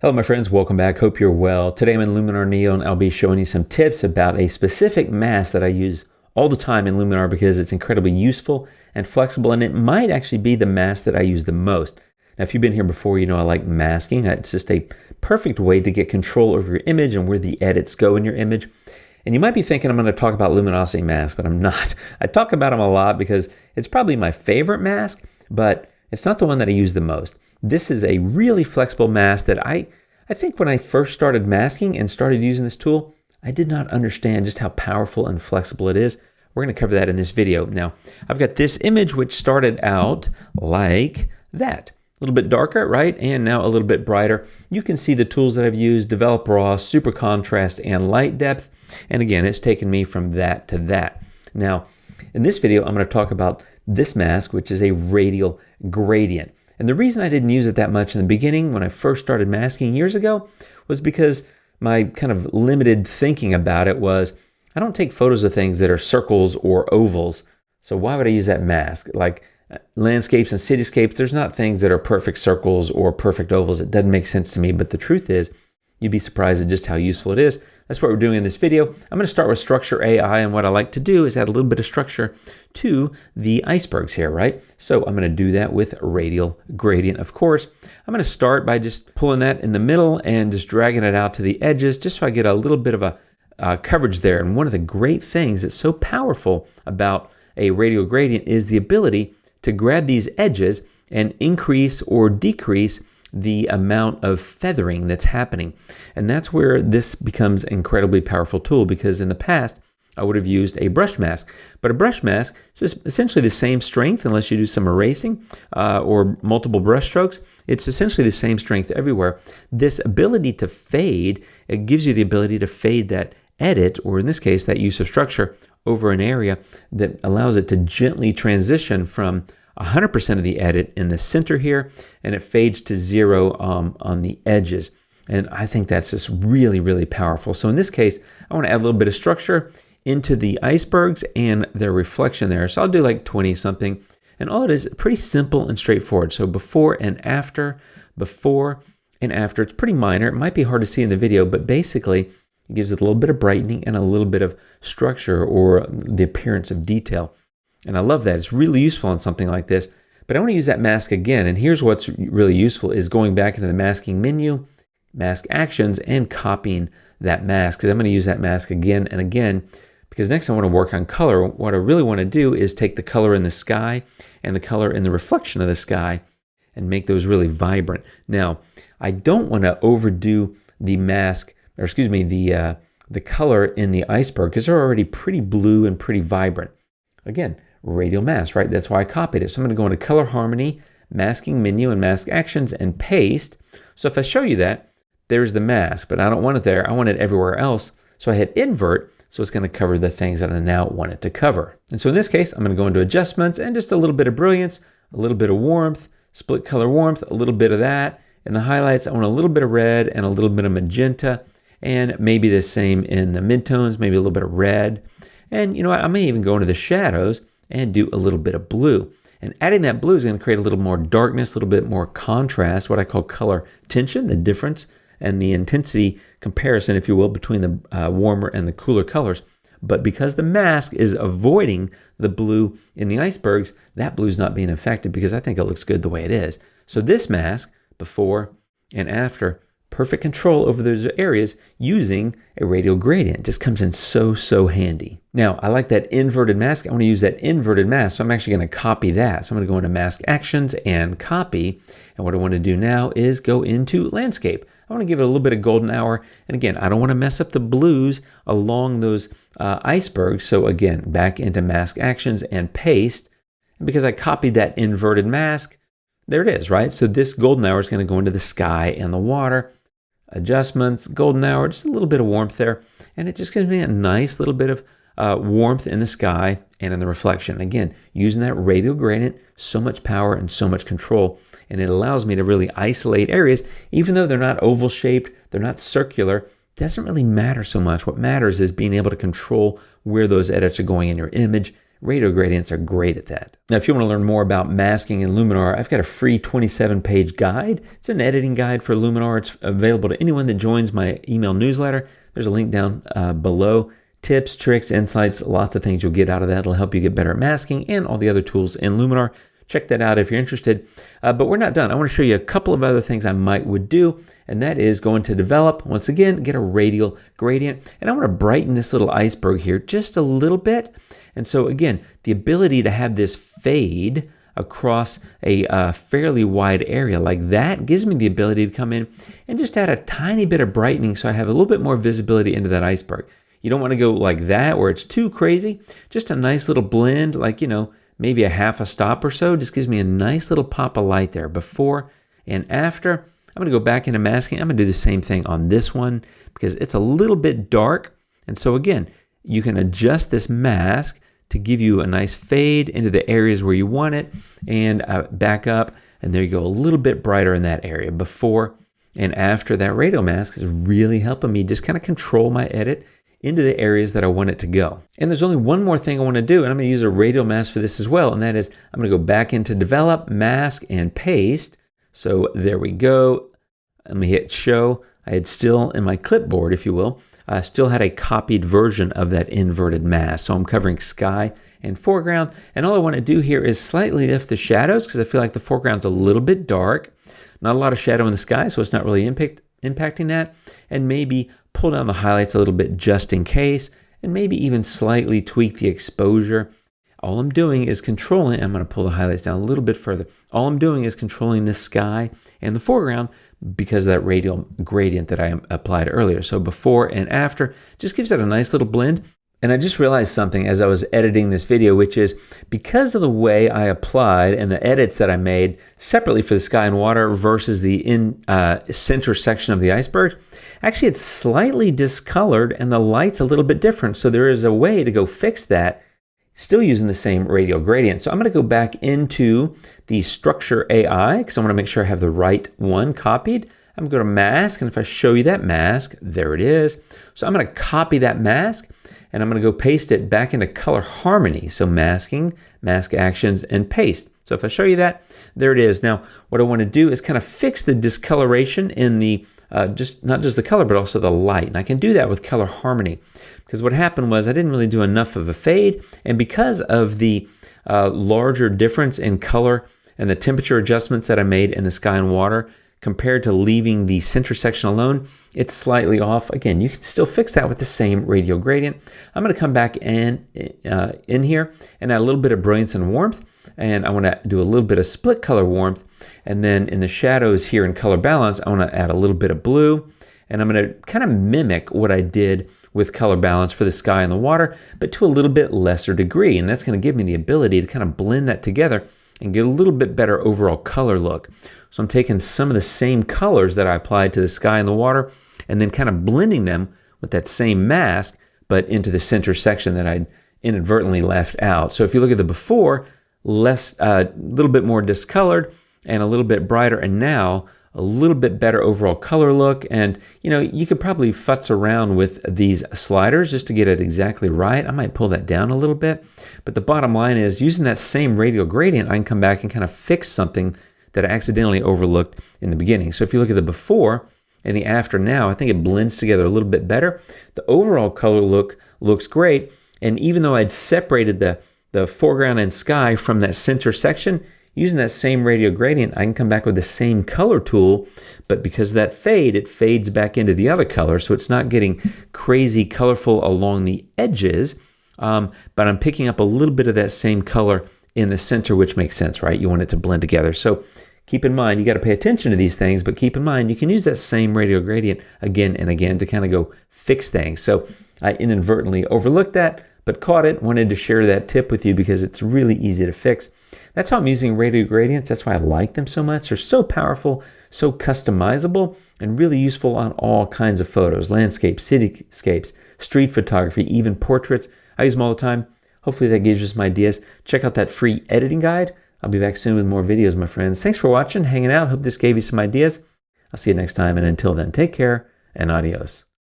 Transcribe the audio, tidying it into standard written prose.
Hello my friends, welcome back. Hope you're well. Today I'm in Luminar Neo and I'll be showing you some tips about a specific mask that I use all the time in Luminar because it's incredibly useful and flexible, and it might actually be the mask that I use the most. Now if you've been here before, you know I like masking. It's just a perfect way to get control over your image and where the edits go in your image. And you might be thinking I'm going to talk about luminosity masks, but I'm not. I talk about them a lot because it's probably my favorite mask, but it's not the one that I use the most. This is a really flexible mask that I think when I first started masking and started using this tool, I did not understand just how powerful and flexible it is. We're going to cover that in this video. Now, I've got this image which started out like that. A little bit darker, right? And now a little bit brighter. You can see the tools that I've used: Develop Raw, Super Contrast, and Light Depth. And again, it's taken me from that to that. Now, in this video, I'm going to talk about this mask, which is a radial gradient. And the reason I didn't use it that much in the beginning when I first started masking years ago was because my kind of limited thinking about it was, I don't take photos of things that are circles or ovals. So why would I use that mask? Like landscapes and cityscapes, there's not things that are perfect circles or perfect ovals. It doesn't make sense to me, but the truth is, you'd be surprised at just how useful it is. That's what we're doing in this video. I'm going to start with structure AI, and what I like to do is add a little bit of structure to the icebergs here, right? So I'm going to do that with radial gradient, of course. I'm going to start by just pulling that in the middle and just dragging it out to the edges, just so I get a little bit of a coverage there. And one of the great things that's so powerful about a radial gradient is the ability to grab these edges and increase or decrease the amount of feathering that's happening. And that's where this becomes an incredibly powerful tool, because in the past, I would have used a brush mask. But a brush mask is essentially the same strength unless you do some erasing or multiple brush strokes. It's essentially the same strength everywhere. This ability to fade, it gives you the ability to fade that edit, or in this case, that use of structure, over an area that allows it to gently transition from 100% of the edit in the center here, and it fades to 0 on the edges. And I think that's just really, really powerful. So in this case, I want to add a little bit of structure into the icebergs and their reflection there. So I'll do like 20 something. And all it is pretty simple and straightforward. So before and after, before and after. It's pretty minor. It might be hard to see in the video, but basically it gives it a little bit of brightening and a little bit of structure or the appearance of detail. And I love that. It's really useful on something like this. But I want to use that mask again. And here's what's really useful is going back into the masking menu, mask actions, and copying that mask, because I'm going to use that mask again and again, because next I want to work on color. What I really want to do is take the color in the sky and the color in the reflection of the sky and make those really vibrant. Now, I don't want to overdo the mask, or excuse me, the color in the iceberg, because they're already pretty blue and pretty vibrant. Again, radial mask, right? That's why I copied it. So I'm going to go into color harmony, masking menu, and mask actions, and paste. So if I show you that, there's the mask, but I don't want it there. I want it everywhere else. So I hit invert, so it's going to cover the things that I now want it to cover. And so in this case, I'm going to go into adjustments and just a little bit of brilliance, a little bit of warmth, split color warmth, a little bit of that. In the highlights, I want a little bit of red and a little bit of magenta, and maybe the same in the midtones, maybe a little bit of red. And you know what, I may even go into the shadows and do a little bit of blue. And adding that blue is going to create a little more darkness, a little bit more contrast, what I call color tension, the difference and the intensity comparison, if you will, between the warmer and the cooler colors. But because the mask is avoiding the blue in the icebergs, that blue is not being affected, because I think it looks good the way it is. So this mask, before and after, perfect control over those areas using a radial gradient. Just comes in so handy. Now, I like that inverted mask. I want to use that inverted mask, so I'm actually going to copy that. So I'm going to go into mask actions and copy. And what I want to do now is go into landscape. I want to give it a little bit of golden hour. And again, I don't want to mess up the blues along those icebergs. So again, back into mask actions and paste. And because I copied that inverted mask, there it is, right? So this golden hour is going to go into the sky and the water. Adjustments, golden hour, just a little bit of warmth there. And it just gives me a nice little bit of warmth in the sky and in the reflection. Again, using that radial gradient, so much power and so much control. And it allows me to really isolate areas, even though they're not oval shaped, they're not circular. It doesn't really matter so much. What matters is being able to control where those edits are going in your image, radial gradients are great at that. Now, if you want to learn more about masking in Luminar, I've got a free 27-page guide. It's an editing guide for Luminar. It's available to anyone that joins my email newsletter. There's a link down below. Tips, tricks, insights, lots of things you'll get out of that. It'll help you get better at masking and all the other tools in Luminar. Check that out if you're interested. But we're not done. I want to show you a couple of other things I would do, and that is going to develop, once again, get a radial gradient. And I want to brighten this little iceberg here just a little bit. And so again, the ability to have this fade across a fairly wide area like that gives me the ability to come in and just add a tiny bit of brightening so I have a little bit more visibility into that iceberg. You don't want to go like that where it's too crazy. Just a nice little blend, like, you know, maybe a half a stop or so, just gives me a nice little pop of light there before and after. I'm going to go back into masking. I'm going to do the same thing on this one because it's a little bit dark. And so again, you can adjust this mask to give you a nice fade into the areas where you want it and back up. And there you go, a little bit brighter in that area before and after. That radial mask is really helping me just kind of control my edit into the areas that I want it to go. And there's only one more thing I want to do, and I'm going to use a radial mask for this as well, and that is I'm going to go back into Develop, Mask, and Paste. So there we go. Let me hit Show. I had still, in my clipboard, if you will, I still had a copied version of that inverted mask. So I'm covering sky and foreground, and all I want to do here is slightly lift the shadows because I feel like the foreground's a little bit dark. Not a lot of shadow in the sky, so it's not really impacting that, and maybe pull down the highlights a little bit just in case, and maybe even slightly tweak the exposure. All I'm doing is controlling, I'm going to pull the highlights down a little bit further. All I'm doing is controlling the sky and the foreground because of that radial gradient that I applied earlier. So before and after just gives it a nice little blend. And I just realized something as I was editing this video, which is because of the way I applied and the edits that I made separately for the sky and water versus the center section of the iceberg, actually it's slightly discolored and the light's a little bit different. So there is a way to go fix that, still using the same radial gradient. So I'm going to go back into the structure AI because I want to make sure I have the right one copied. I'm going to go to mask, and if I show you that mask, there it is. So I'm going to copy that mask, and I'm going to go paste it back into color harmony. So masking, mask actions, and paste. So if I show you that, there it is. Now, what I want to do is kind of fix the discoloration in the, not just the color, but also the light. And I can do that with color harmony. Because what happened was I didn't really do enough of a fade. And because of the larger difference in color and the temperature adjustments that I made in the sky and water, compared to leaving the center section alone, it's slightly off. Again, you can still fix that with the same radial gradient. I'm going to come back in here and add a little bit of brilliance and warmth, and I want to do a little bit of split color warmth, and then in the shadows here in color balance, I want to add a little bit of blue, and I'm going to kind of mimic what I did with color balance for the sky and the water, but to a little bit lesser degree, and that's going to give me the ability to kind of blend that together and get a little bit better overall color look. So I'm taking some of the same colors that I applied to the sky and the water and then kind of blending them with that same mask, but into the center section that I'd inadvertently left out. So if you look at the before, a little bit more discolored and a little bit brighter, and now a little bit better overall color look. And you know, you could probably futz around with these sliders just to get it exactly right. I might pull that down a little bit, but the bottom line is using that same radial gradient, I can come back and kind of fix something that I accidentally overlooked in the beginning. So if you look at the before and the after now, I think it blends together a little bit better. The overall color look looks great. And even though I'd separated the foreground and sky from that center section, using that same radial gradient, I can come back with the same color tool, but because of that fade, it fades back into the other color, so it's not getting crazy colorful along the edges, but I'm picking up a little bit of that same color in the center, which makes sense, right? You want it to blend together. So keep in mind, you got to pay attention to these things, but keep in mind, you can use that same radial gradient again and again to kind of go fix things. So I inadvertently overlooked that, but caught it, wanted to share that tip with you because it's really easy to fix. That's how I'm using radial gradients. That's why I like them so much. They're so powerful, so customizable, and really useful on all kinds of photos, landscapes, cityscapes, street photography, even portraits. I use them all the time. Hopefully that gives you some ideas. Check out that free editing guide. I'll be back soon with more videos, my friends. Thanks for watching, hanging out. Hope this gave you some ideas. I'll see you next time, and until then, take care and adios.